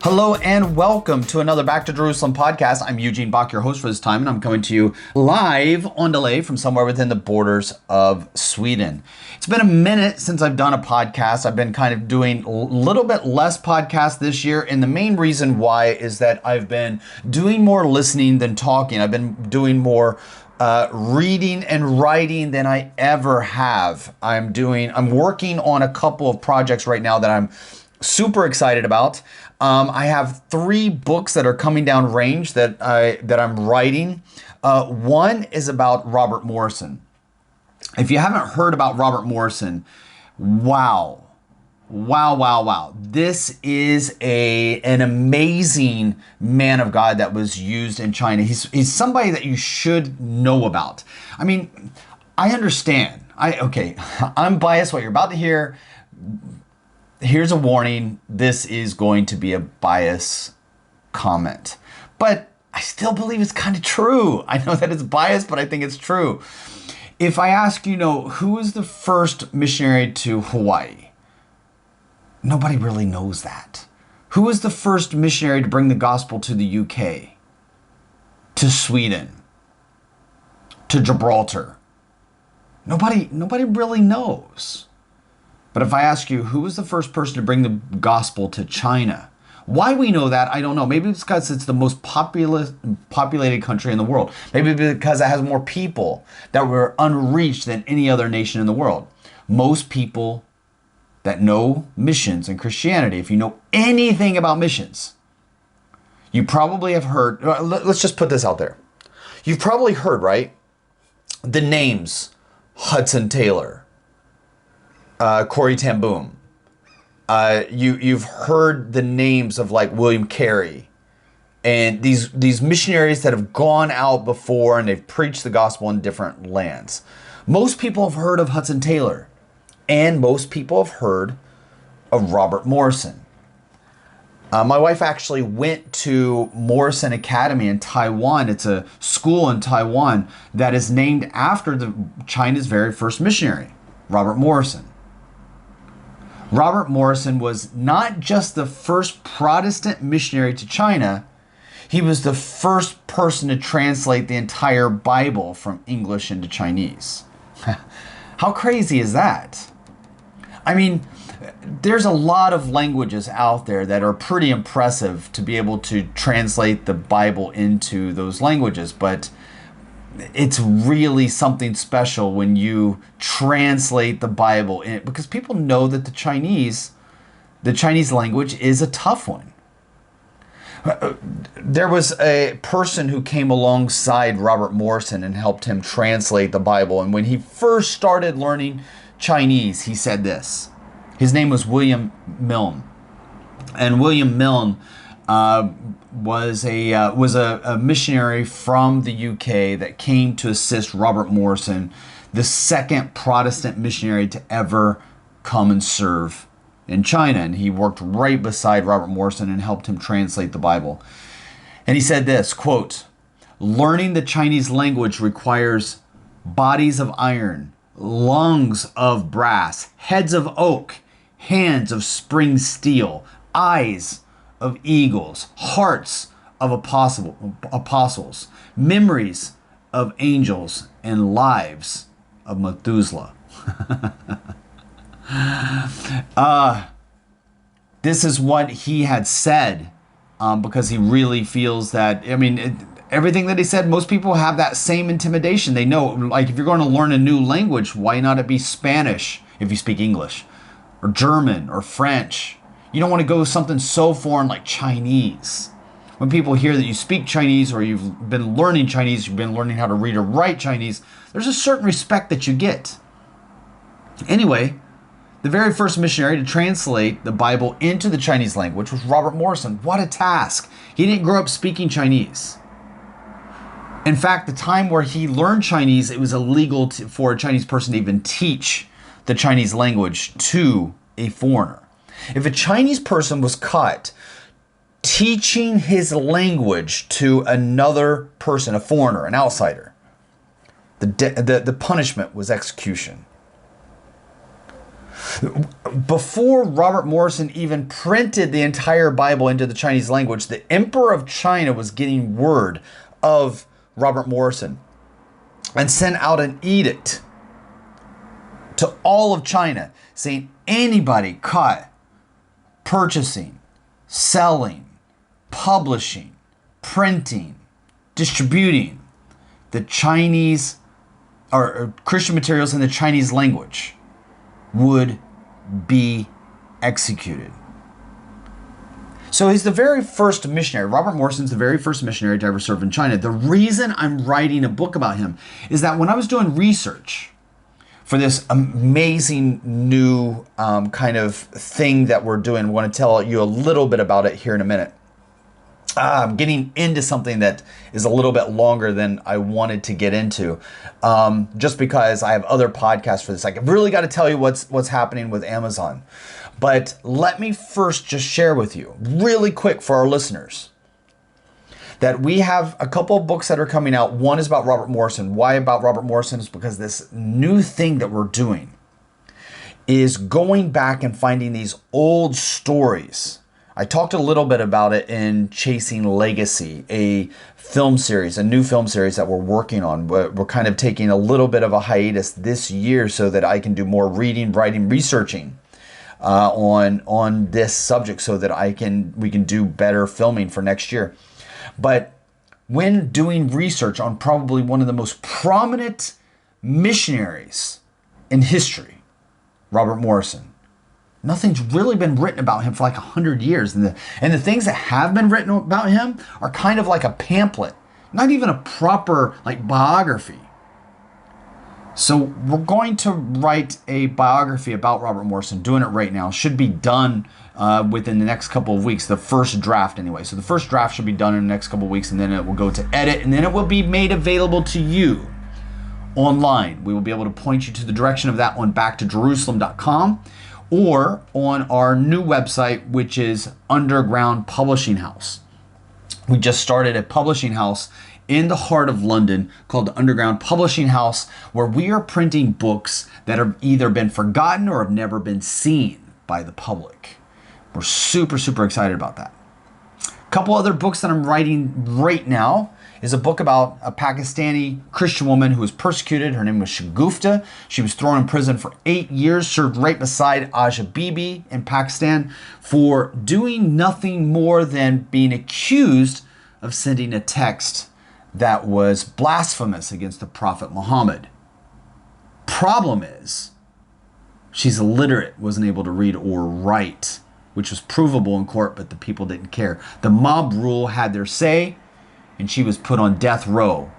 Hello and welcome to another Back to Jerusalem podcast. I'm Eugene Bach, your host for this time, and I'm coming to you live on delay from somewhere within the borders of Sweden. It's been a minute since I've done a podcast. I've been kind of doing a little bit less podcast this year, and the main reason why is that I've been doing more listening than talking. I've been doing more reading and writing than I ever have. I'm working on a couple of projects right now that I'm super excited about. I have 3 books that are coming down range that I'm writing. One is about Robert Morrison. If you haven't heard about Robert Morrison, wow. This is an amazing man of God that was used in China. He's somebody that you should know about. I mean, I understand. I'm biased. What you're about to hear, here's a warning. This is going to be a bias comment, but I still believe it's kind of true. I know that it's biased, but I think it's true. If I ask who was the first missionary to Hawaii? Nobody really knows that. Who was the first missionary to bring the gospel to the UK? To Sweden? To Gibraltar? Nobody really knows. But if I ask you, who was the first person to bring the gospel to China? Why we know that, I don't know. Maybe it's because it's the most populated country in the world. Maybe because it has more people that were unreached than any other nation in the world. Most people that know missions and Christianity, if you know anything about missions, you probably have heard, let's just put this out there. You've probably heard, right? The names Hudson Taylor, Corrie ten Boom. You've heard the names of like William Carey and these missionaries that have gone out before and they've preached the gospel in different lands. Most people have heard of Hudson Taylor, and most people have heard of Robert Morrison. My wife actually went to Morrison Academy in Taiwan. It's a school in Taiwan that is named after China's very first missionary, Robert Morrison. Robert Morrison was not just the first Protestant missionary to China, he was the first person to translate the entire Bible from English into Chinese. How crazy is that? I mean, there's a lot of languages out there that are pretty impressive to be able to translate the Bible into those languages, but it's really something special when you translate the Bible in it, because people know that the Chinese language is a tough one. There was a person who came alongside Robert Morrison and helped him translate the Bible. And when he first started learning Chinese, he said this. His name was William Milne. And William Milne was a missionary from the UK that came to assist Robert Morrison, the second Protestant missionary to ever come and serve in China. And he worked right beside Robert Morrison and helped him translate the Bible. And he said this, quote, "Learning the Chinese language requires bodies of iron, lungs of brass, heads of oak, hands of spring steel, eyes of eagles, hearts of apostles, memories of angels, and lives of Methuselah." This is what he had said because he really feels that, everything that he said, most people have that same intimidation. They know, like, if you're going to learn a new language, why not it be Spanish if you speak English, or German, or French? You don't want to go something so foreign like Chinese. When people hear that you speak Chinese or you've been learning Chinese, you've been learning how to read or write Chinese, there's a certain respect that you get. Anyway, the very first missionary to translate the Bible into the Chinese language was Robert Morrison. What a task. He didn't grow up speaking Chinese. In fact, the time where he learned Chinese, it was illegal for a Chinese person to even teach the Chinese language to a foreigner. If a Chinese person was caught teaching his language to another person, a foreigner, an outsider, the punishment was execution. before Robert Morrison even printed the entire Bible into the Chinese language, the Emperor of China was getting word of Robert Morrison and sent out an edict to all of China saying anybody caught purchasing, selling, publishing, printing, distributing the Chinese or Christian materials in the Chinese language would be executed. So he's the very first missionary. Robert Morrison's the very first missionary to ever serve in China. The reason I'm writing a book about him is that when I was doing research for this amazing new kind of thing that we're doing, I want to tell you a little bit about it here in a minute. I'm getting into something that is a little bit longer than I wanted to get into, just because I have other podcasts for this. I really got to tell you what's happening with Amazon. But let me first just share with you, really quick for our listeners, that we have a couple of books that are coming out. One is about Robert Morrison. Why about Robert Morrison? Is because this new thing that we're doing is going back and finding these old stories. I talked a little bit about it in Chasing Legacy, a film series, a new film series that we're working on. We're kind of taking a little bit of a hiatus this year so that I can do more reading, writing, researching on this subject so that we can do better filming for next year. But when doing research on probably one of the most prominent missionaries in history, Robert Morrison, nothing's really been written about him for like 100 years. And the things that have been written about him are kind of like a pamphlet, not even a proper like biography. So we're going to write a biography about Robert Morrison, doing it right now. Should be done within the next couple of weeks, the first draft anyway. So the first draft should be done in the next couple of weeks, and then it will go to edit, and then it will be made available to you online. We will be able to point you to the direction of that one, backtojerusalem.com, or on our new website, which is Underground Publishing House. We just started a publishing house in the heart of London called the Underground Publishing House, where we are printing books that have either been forgotten or have never been seen by the public. We're super, super excited about that. A couple other books that I'm writing right now is a book about a Pakistani Christian woman who was persecuted. Her name was Shagufta. She was thrown in prison for 8 years, served right beside Asia Bibi in Pakistan for doing nothing more than being accused of sending a text that was blasphemous against the Prophet Muhammad. Problem is, she's illiterate, wasn't able to read or write, which was provable in court, but the people didn't care. The mob rule had their say, and she was put on death row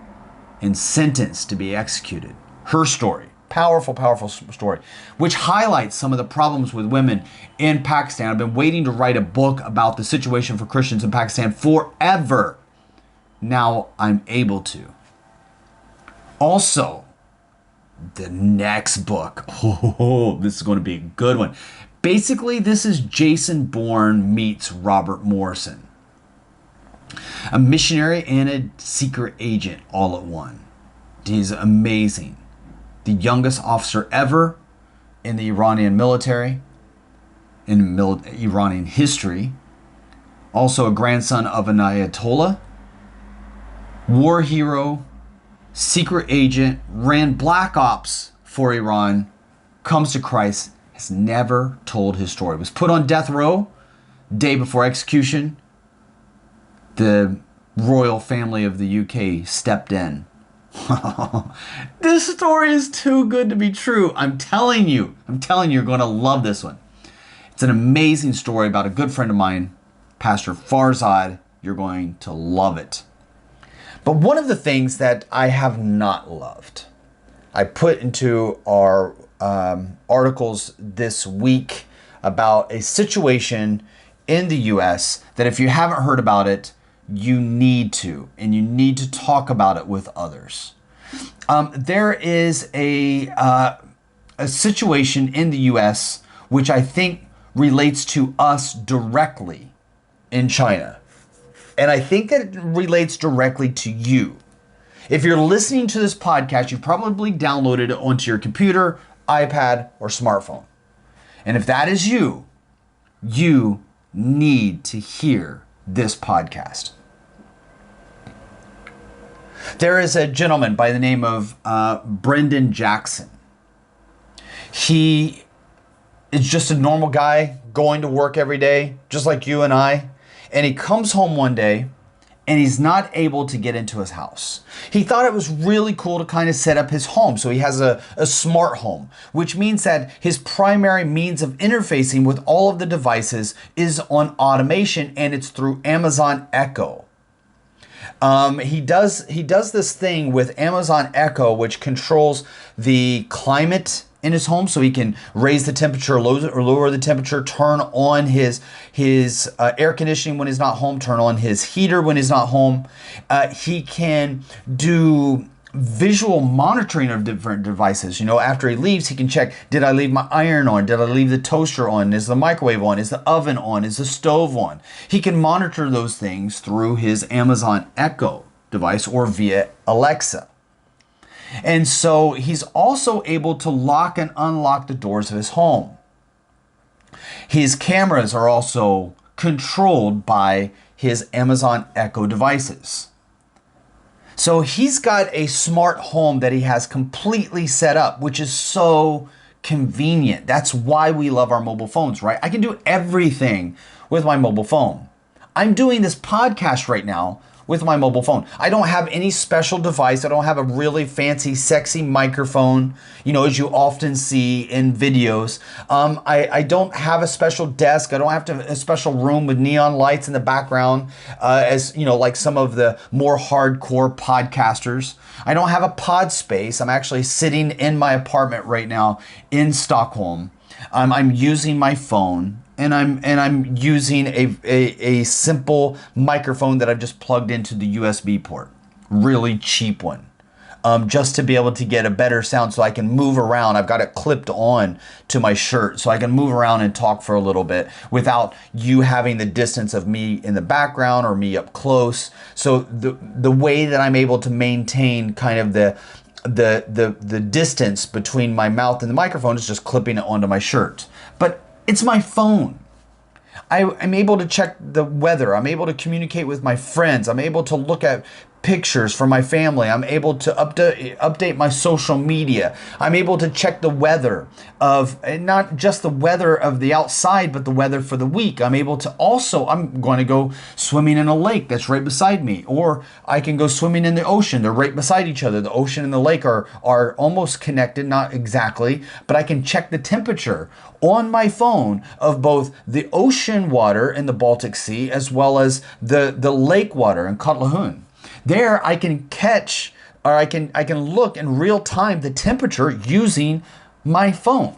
and sentenced to be executed. Her story, powerful, powerful story, which highlights some of the problems with women in Pakistan. I've been waiting to write a book about the situation for Christians in Pakistan forever. Now I'm able to. Also, the next book. Oh, this is going to be a good one. Basically, this is Jason Bourne meets Robert Morrison. A missionary and a secret agent all at one. He's amazing. The youngest officer ever in the Iranian military, in Iranian history. Also a grandson of an Ayatollah. War hero, secret agent, ran black ops for Iran, comes to Christ, has never told his story. Was put on death row day before execution. The royal family of the UK stepped in. This story is too good to be true. I'm telling you, you're going to love this one. It's an amazing story about a good friend of mine, Pastor Farzad. You're going to love it. But one of the things that I have not loved, I put into our articles this week about a situation in the U.S. that if you haven't heard about it, you need to, and you need to talk about it with others. There is a situation in the U.S. which I think relates to us directly in China. And I think that it relates directly to you. If you're listening to this podcast, you probably downloaded it onto your computer, iPad, or smartphone. And if that is you, you need to hear this podcast. There is a gentleman by the name of Brendan Jackson. He is just a normal guy going to work every day, just like you and I. And he comes home one day and he's not able to get into his house. He thought it was really cool to kind of set up his home. So he has a smart home, which means that his primary means of interfacing with all of the devices is on automation, and it's through Amazon Echo. He does this thing with Amazon Echo, which controls the climate in his home, so he can raise the temperature, or lower the temperature, turn on his air conditioning when he's not home, turn on his heater when he's not home. He can do visual monitoring of different devices. You know, after he leaves, he can check, did I leave my iron on? Did I leave the toaster on? Is the microwave on? Is the oven on? Is the stove on? He can monitor those things through his Amazon Echo device or via Alexa. And so he's also able to lock and unlock the doors of his home. His cameras are also controlled by his Amazon Echo devices. So he's got a smart home that he has completely set up, which is so convenient. That's why we love our mobile phones, right? I can do everything with my mobile phone. I'm doing this podcast right now with my mobile phone. I don't have any special device. I don't have a really fancy, sexy microphone, you know, as you often see in videos. I don't have a special desk. I don't have a special room with neon lights in the background, as you know, like some of the more hardcore podcasters. I don't have a pod space. I'm actually sitting in my apartment right now in Stockholm. I'm using my phone. And I'm using a simple microphone that I've just plugged into the USB port, really cheap one, just to be able to get a better sound so I can move around. I've got it clipped on to my shirt so I can move around and talk for a little bit without you having the distance of me in the background or me up close. So the way that I'm able to maintain kind of the distance between my mouth and the microphone is just clipping it onto my shirt. But it's my phone. I'm able to check the weather. I'm able to communicate with my friends. I'm able to look at pictures from my family. I'm able to update my social media. I'm able to check the weather of, and not just the weather of the outside, but the weather for the week. I'm able to also, I'm going to go swimming in a lake that's right beside me, or I can go swimming in the ocean. They're right beside each other. The ocean and the lake are almost connected, not exactly, but I can check the temperature on my phone of both the ocean water in the Baltic Sea as well as the lake water in Kotlahun. There I can catch, or I can look in real time the temperature using my phone.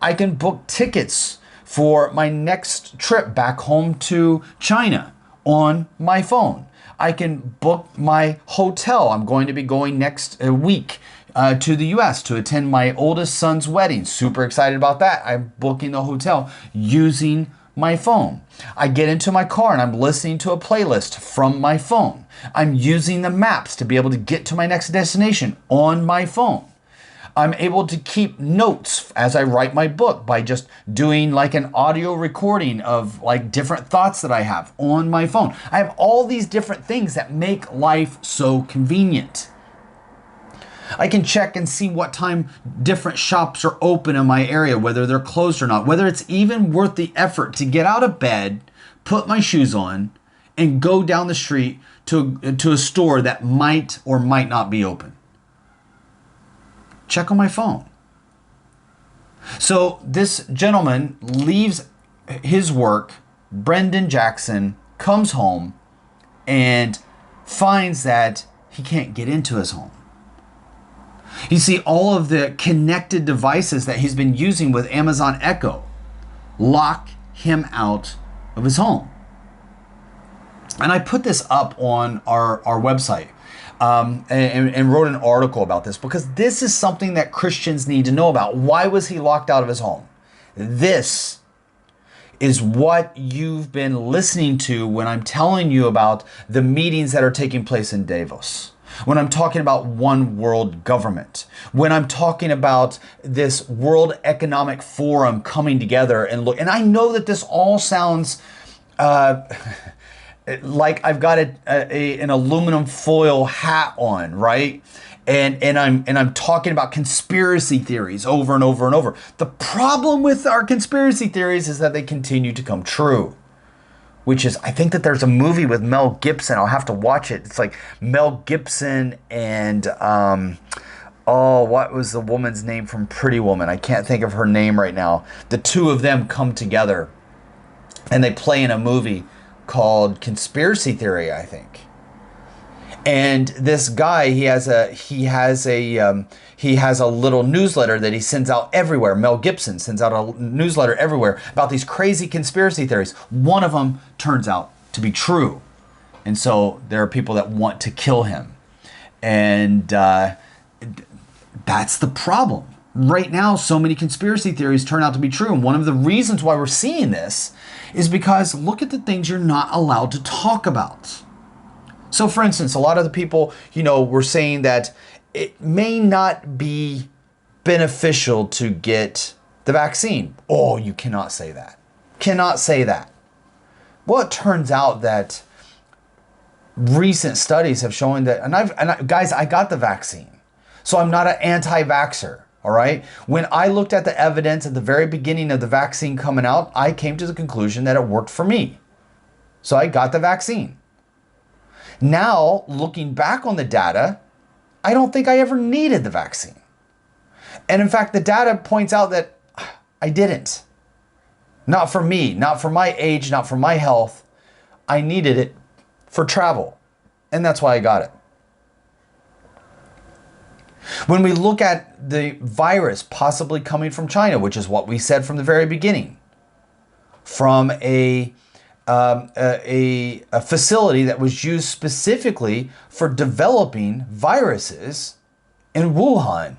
I can book tickets for my next trip back home to China on my phone. I can book my hotel. I'm going to be going next week to the US to attend my oldest son's wedding. Super excited about that. I'm booking the hotel using my phone. I get into my car and I'm listening to a playlist from my phone. I'm using the maps to be able to get to my next destination on my phone. I'm able to keep notes as I write my book by just doing like an audio recording of like different thoughts that I have on my phone. I have all these different things that make life so convenient. I can check and see what time different shops are open in my area, whether they're closed or not, whether it's even worth the effort to get out of bed, put my shoes on, and go down the street to a store that might or might not be open. Check on my phone. So this gentleman leaves his work, Brendan Jackson, comes home and finds that he can't get into his home. You see, all of the connected devices that he's been using with Amazon Echo lock him out of his home. And I put this up on our website and wrote an article about this because this is something that Christians need to know about. Why was he locked out of his home? This is what you've been listening to when I'm telling you about the meetings that are taking place in Davos. when I'm talking about one world government, when I'm talking about this World Economic Forum coming together and look, and I know that this all sounds like I've got an aluminum foil hat on, right? And I'm talking about conspiracy theories over and over and over. The problem with our conspiracy theories is that they continue to come true. Which is, I think that there's a movie with Mel Gibson. I'll have to watch it. It's like Mel Gibson and, what was the woman's name from Pretty Woman? I can't think of her name right now. The two of them come together and they play in a movie called Conspiracy Theory, I think. And this guy, he has a little newsletter that he sends out everywhere. Mel Gibson sends out a newsletter everywhere about these crazy conspiracy theories. One of them turns out to be true. And so there are people that want to kill him. And that's the problem. Right now, so many conspiracy theories turn out to be true. And one of the reasons why we're seeing this is because look at the things you're not allowed to talk about. So for instance, a lot of the people, were saying that it may not be beneficial to get the vaccine. Oh, you cannot say that. Cannot say that. Well, it turns out that recent studies have shown that, guys, I got the vaccine. So I'm not an anti-vaxxer, all right? When I looked at the evidence at the very beginning of the vaccine coming out, I came to the conclusion that it worked for me. So I got the vaccine. Now, looking back on the data, I don't think I ever needed the vaccine. And in fact, the data points out that I didn't. Not for me, not for my age, not for my health. I needed it for travel. And that's why I got it. When we look at the virus possibly coming from China, which is what we said from the very beginning, from a facility that was used specifically for developing viruses in Wuhan.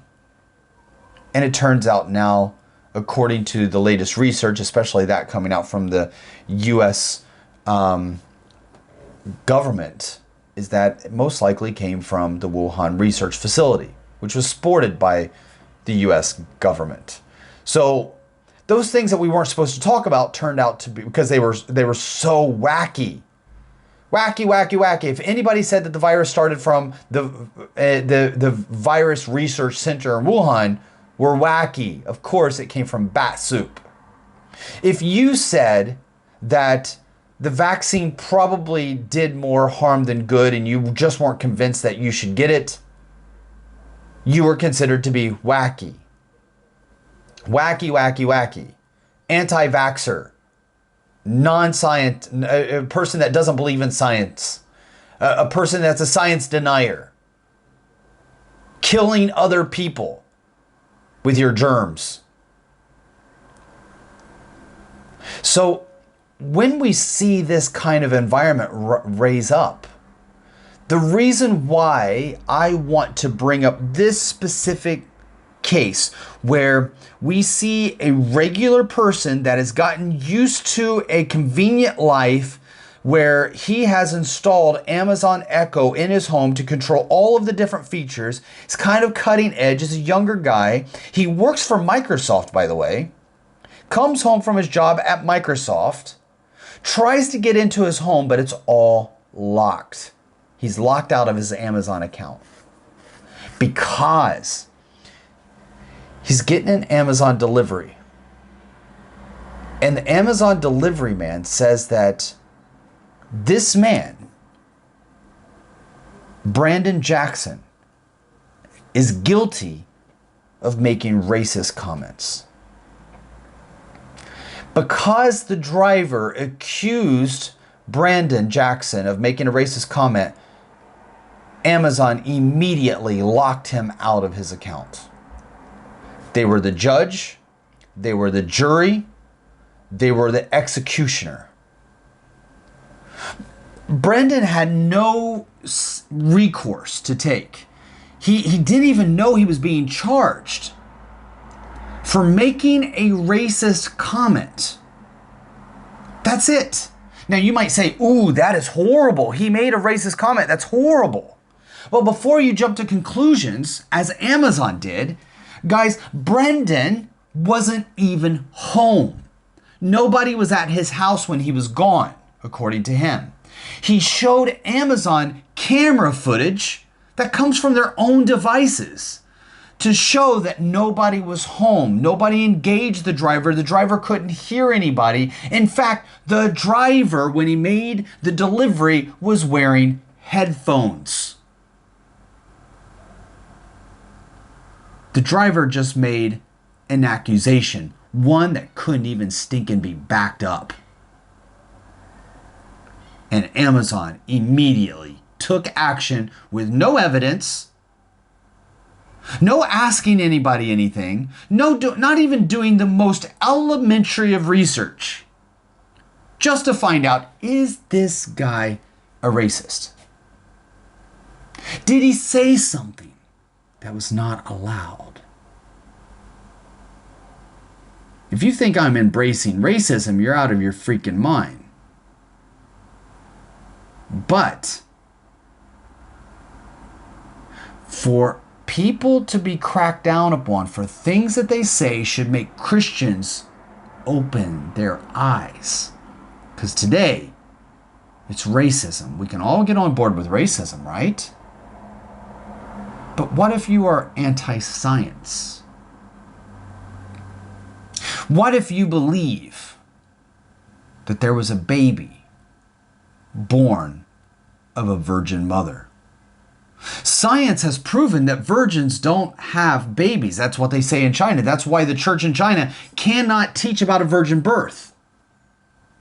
And it turns out now, according to the latest research, especially that coming out from the US government, is that it most likely came from the Wuhan research facility, which was supported by the US government. So those things that we weren't supposed to talk about turned out to be, because they were so wacky. Wacky. If anybody said that the virus started from the virus research center in Wuhan, we're wacky. Of course, it came from bat soup. If you said that the vaccine probably did more harm than good and you just weren't convinced that you should get it, you were considered to be wacky. Wacky. Anti-vaxxer. Non-science, a person that doesn't believe in science. A person that's a science denier. Killing other people with your germs. So when we see this kind of environment raise up, the reason why I want to bring up this specific case where we see a regular person that has gotten used to a convenient life where he has installed Amazon Echo in his home to control all of the different features. He's kind of cutting edge. He's a younger guy. He works for Microsoft, by the way. Comes home from his job at Microsoft. Tries to get into his home, but it's all locked. He's locked out of his Amazon account. Because he's getting an Amazon delivery. And the Amazon delivery man says that this man, Brandon Jackson, is guilty of making racist comments. Because the driver accused Brandon Jackson of making a racist comment, Amazon immediately locked him out of his account. They were the judge, they were the jury, they were the executioner. Brendan had no recourse to take. He didn't even know he was being charged for making a racist comment. That's it. Now you might say, ooh, that is horrible. He made a racist comment. That's horrible. Well, before you jump to conclusions, as Amazon did, guys, Brendan wasn't even home. Nobody was at his house when he was gone, according to him. He showed Amazon camera footage that comes from their own devices to show that nobody was home. Nobody engaged the driver. The driver couldn't hear anybody. In fact, the driver, when he made the delivery, was wearing headphones. The driver just made an accusation, one that couldn't even stinking be backed up. And Amazon immediately took action with no evidence, no asking anybody anything, not even doing the most elementary of research, just to find out, is this guy a racist? Did he say something that was not allowed? If you think I'm embracing racism, you're out of your freaking mind. But for people to be cracked down upon for things that they say should make Christians open their eyes. Because today, it's racism. We can all get on board with racism, right? But what if you are anti-science? What if you believe that there was a baby born of a virgin mother? Science has proven that virgins don't have babies. That's what they say in China. That's why the church in China cannot teach about a virgin birth.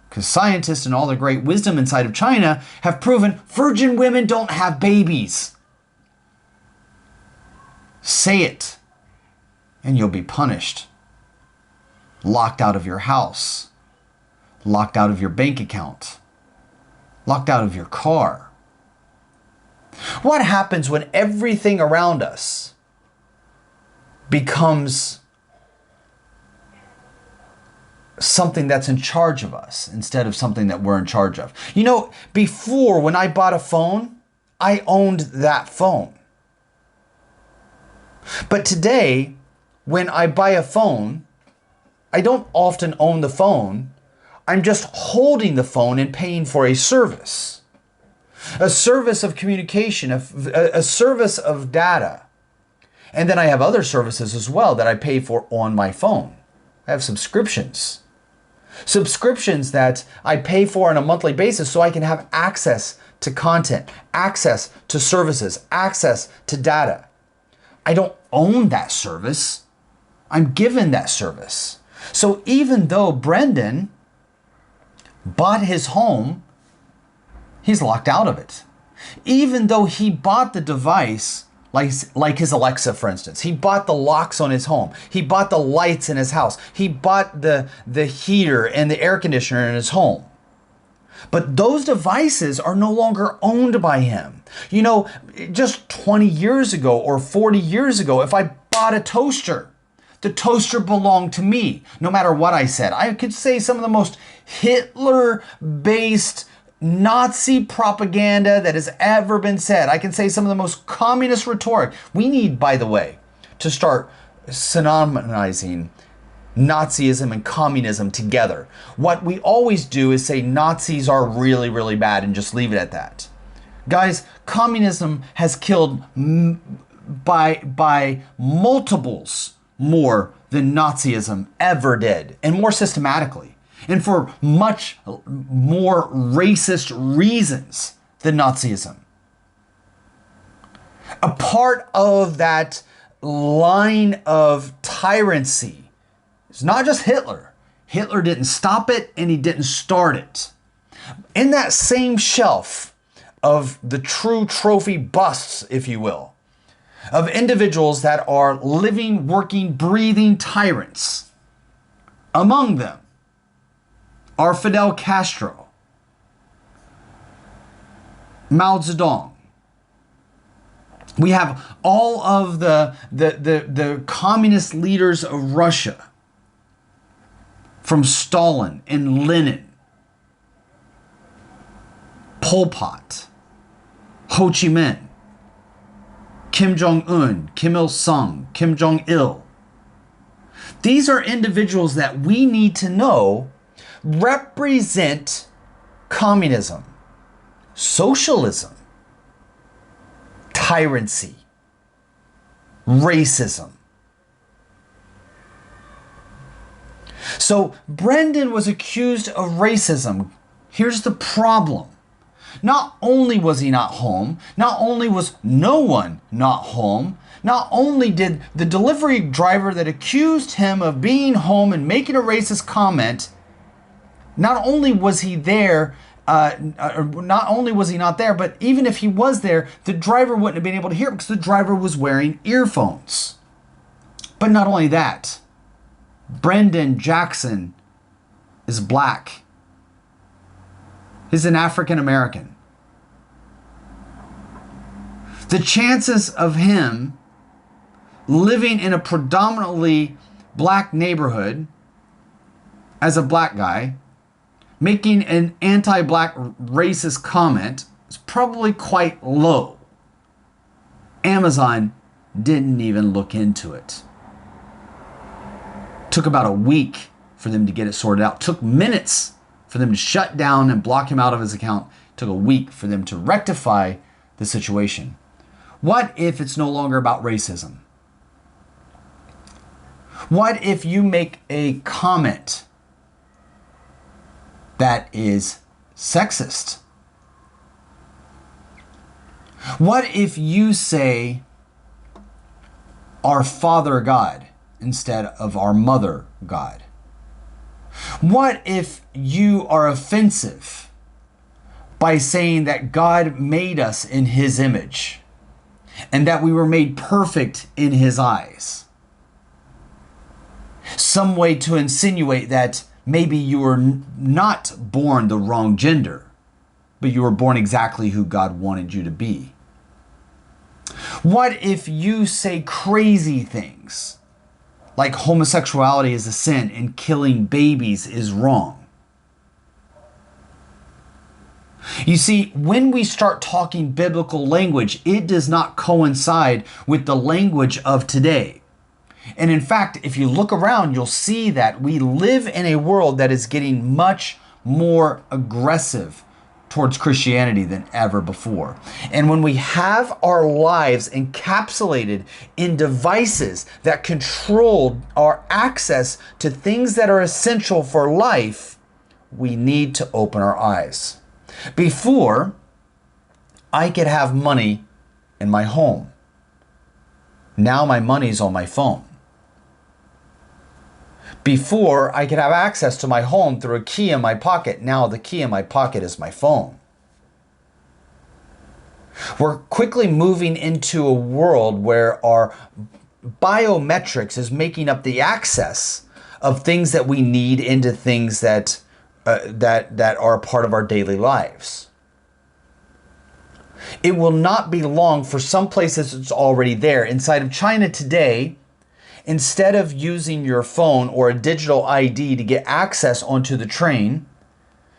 Because scientists and all the great wisdom inside of China have proven virgin women don't have babies. Say it, and you'll be punished. Locked out of your house. Locked out of your bank account. Locked out of your car. What happens when everything around us becomes something that's in charge of us instead of something that we're in charge of? You know, before, when I bought a phone, I owned that phone. But today, when I buy a phone, I don't often own the phone. I'm just holding the phone and paying for a service of communication, a service of data. And then I have other services as well that I pay for on my phone. I have subscriptions that I pay for on a monthly basis so I can have access to content, access to services, access to data. I don't own that service. I'm given that service. So even though Brendan bought his home, he's locked out of it. Even though he bought the device, like his Alexa, for instance. He bought the locks on his home. He bought the lights in his house. He bought the heater and the air conditioner in his home. But those devices are no longer owned by him. You know, just 20 years ago or 40 years ago, if I bought a toaster, the toaster belonged to me, no matter what I said. I could say some of the most Hitler-based Nazi propaganda that has ever been said. I can say some of the most communist rhetoric. We need, by the way, to start synonymizing Nazism and communism together. What we always do is say Nazis are really, really bad and just leave it at that. Guys, communism has killed by multiples more than Nazism ever did, and more systematically, and for much more racist reasons than Nazism. A part of that line of tyrancy is not just Hitler. Hitler didn't stop it and he didn't start it. In that same shelf of the true trophy busts, if you will, of individuals that are living, working, breathing tyrants, among them are Fidel Castro, Mao Zedong. We have all of the communist leaders of Russia, from Stalin and Lenin, Pol Pot, Ho Chi Minh, Kim Jong-un, Kim Il-sung, Kim Jong-il. These are individuals that we need to know represent communism, socialism, tyranny, racism. So Brendan was accused of racism. Here's the problem. Not only was he not home, not only was no one not home, not only did the delivery driver that accused him of being home and making a racist comment, not only was he there, not only was he not there, but even if he was there, the driver wouldn't have been able to hear it because the driver was wearing earphones. But not only that, Brendan Jackson is black. He's an African American. The chances of him living in a predominantly black neighborhood as a black guy, making an anti-black racist comment is probably quite low. Amazon didn't even look into it. Took about a week for them to get it sorted out. Took minutes for them to shut down and block him out of his account. Took a week for them to rectify the situation. What if it's no longer about racism? What if you make a comment that is sexist? What if you say our Father God instead of our Mother God? What if you are offensive by saying that God made us in His image and that we were made perfect in His eyes? Some way to insinuate that maybe you were not born the wrong gender, but you were born exactly who God wanted you to be. What if you say crazy things like homosexuality is a sin and killing babies is wrong? You see, when we start talking biblical language, it does not coincide with the language of today. And in fact, if you look around, you'll see that we live in a world that is getting much more aggressive towards Christianity than ever before. And when we have our lives encapsulated in devices that control our access to things that are essential for life, we need to open our eyes. Before, I could have money in my home. Now my money's on my phone. Before, I could have access to my home through a key in my pocket. Now the key in my pocket is my phone. We're quickly moving into a world where our biometrics is making up the access of things that we need into things that are a part of our daily lives. It will not be long for some places it's already there. Inside of China today, instead of using your phone or a digital ID to get access onto the train,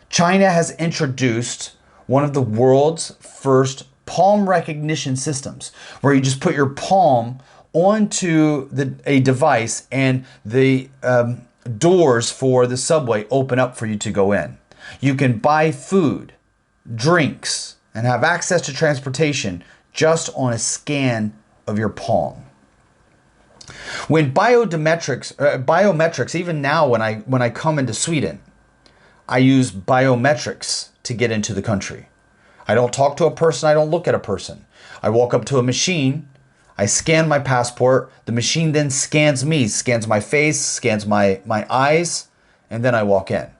China has introduced one of the world's first palm recognition systems, where you just put your palm onto a device and the doors for the subway open up for you to go in. You can buy food, drinks, and have access to transportation just on a scan of your palm. When biometrics, even now when I come into Sweden, I use biometrics to get into the country. I don't talk to a person, I don't look at a person. I walk up to a machine, I scan my passport, the machine then scans me, scans my face, scans my eyes, and then I walk in.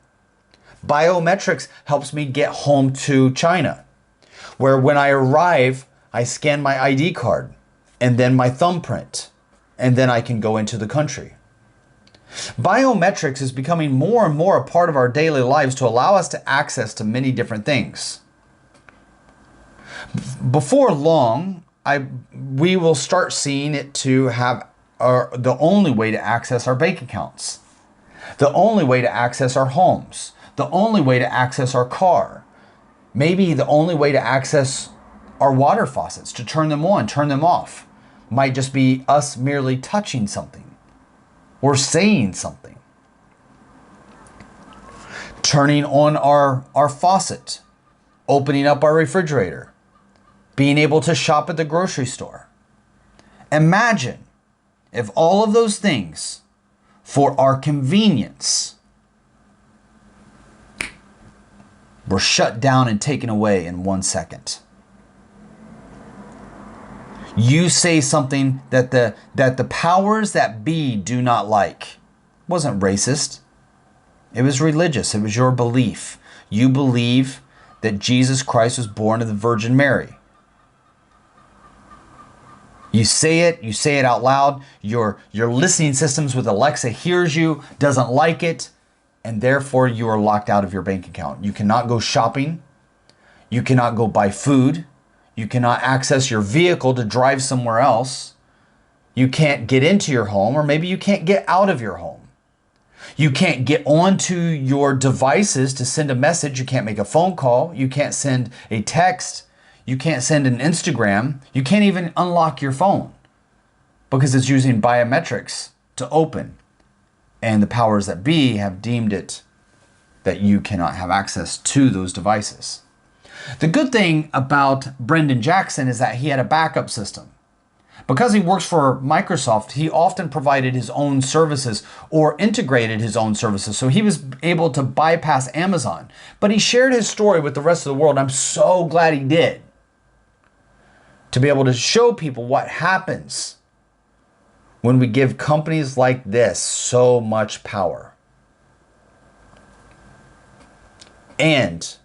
Biometrics helps me get home to China, where when I arrive, I scan my ID card and then my thumbprint, and then I can go into the country. Biometrics is becoming more and more a part of our daily lives to allow us to access to many different things. Before long, we will start seeing it to have the only way to access our bank accounts, the only way to access our homes, the only way to access our car, maybe the only way to access our water faucets, to turn them on, turn them off. might just be us merely touching something or saying something. Turning on our faucet, opening up our refrigerator, being able to shop at the grocery store. Imagine if all of those things for our convenience were shut down and taken away in 1 second. You say something that the powers that be do not like. It wasn't racist. It was religious. It was your belief. You believe that Jesus Christ was born of the Virgin Mary. You say it out loud. Your listening systems with Alexa hears you, doesn't like it, and therefore you are locked out of your bank account. You cannot go shopping. You cannot go buy food. You cannot access your vehicle to drive somewhere else. You can't get into your home, or maybe you can't get out of your home. You can't get onto your devices to send a message. You can't make a phone call. You can't send a text. You can't send an Instagram. You can't even unlock your phone because it's using biometrics to open. And the powers that be have deemed it that you cannot have access to those devices. The good thing about Brendan Jackson is that he had a backup system. Because he works for Microsoft, he often provided his own services or integrated his own services. So he was able to bypass Amazon. But he shared his story with the rest of the world. I'm so glad he did. To be able to show people what happens when we give companies like this so much power. And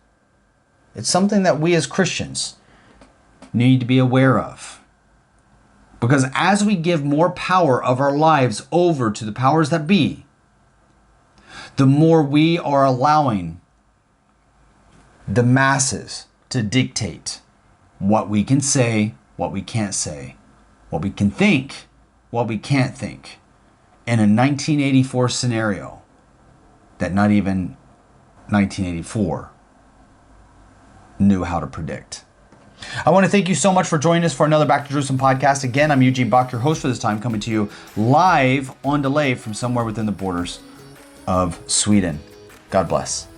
it's something that we as Christians need to be aware of. Because as we give more power of our lives over to the powers that be, the more we are allowing the masses to dictate what we can say, what we can't say, what we can think, what we can't think, in a 1984 scenario that not even 1984 knew how to predict. I want to thank you so much for joining us for another Back to Jerusalem podcast. Again, I'm Eugene Bach, your host for this time, coming to you live on delay from somewhere within the borders of Sweden. God bless.